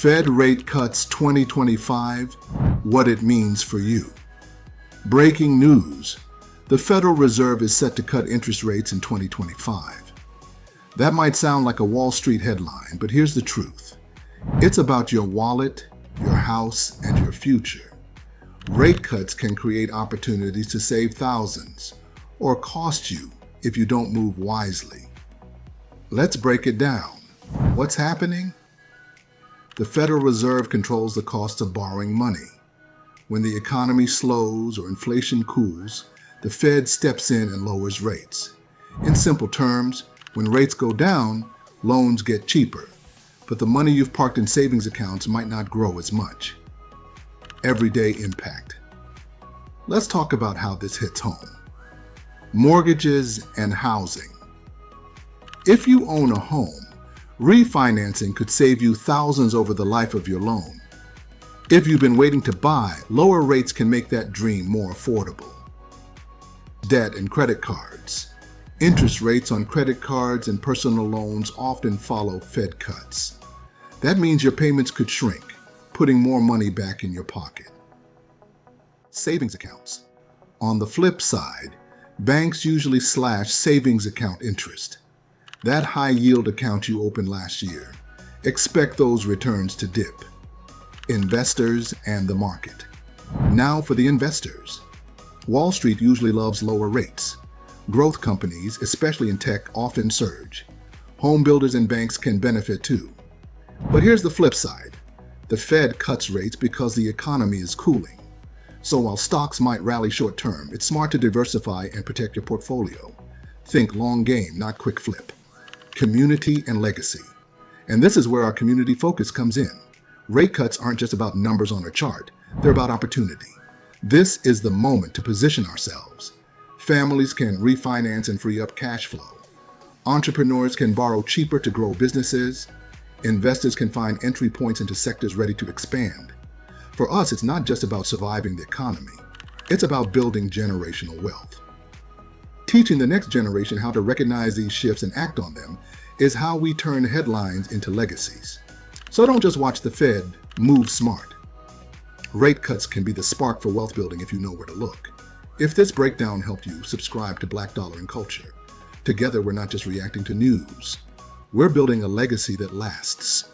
Fed rate cuts 2025, what it means for you. Breaking news. The Federal Reserve is set to cut interest rates in 2025. That might sound like a Wall Street headline, but here's the truth. It's about your wallet, your house, and your future. Rate cuts can create opportunities to save thousands, or cost you if you don't move wisely. Let's break it down. What's happening? The Federal Reserve controls the cost of borrowing money. When the economy slows or inflation cools, the Fed steps in and lowers rates. In simple terms, when rates go down, loans get cheaper, but the money you've parked in savings accounts might not grow as much. Everyday impact. Let's talk about how this hits home. Mortgages and housing. If you own a home, refinancing could save you thousands over the life of your loan. If you've been waiting to buy, lower rates can make that dream more affordable. Debt and credit cards. Interest rates on credit cards and personal loans often follow Fed cuts. That means your payments could shrink, putting more money back in your pocket. Savings accounts. On the flip side, banks usually slash savings account interest. That high-yield account you opened last year, expect those returns to dip. Investors and the market. Now for the investors. Wall Street usually loves lower rates. Growth companies, especially in tech, often surge. Home builders and banks can benefit too. But here's the flip side. The Fed cuts rates because the economy is cooling. So while stocks might rally short term, it's smart to diversify and protect your portfolio. Think long game, not quick flip. Community and legacy. And this is where our community focus comes in. Rate cuts aren't just about numbers on a chart, they're about opportunity. This is the moment to position ourselves. Families can refinance and free up cash flow. Entrepreneurs can borrow cheaper to grow businesses. Investors can find entry points into sectors ready to expand. For us, it's not just about surviving the economy. It's about building generational wealth. Teaching the next generation how to recognize these shifts and act on them is how we turn headlines into legacies. So don't just watch the Fed, move smart. Rate cuts can be the spark for wealth building if you know where to look. If this breakdown helped you, subscribe to Black Dollar and Culture. Together, we're not just reacting to news. We're building a legacy that lasts.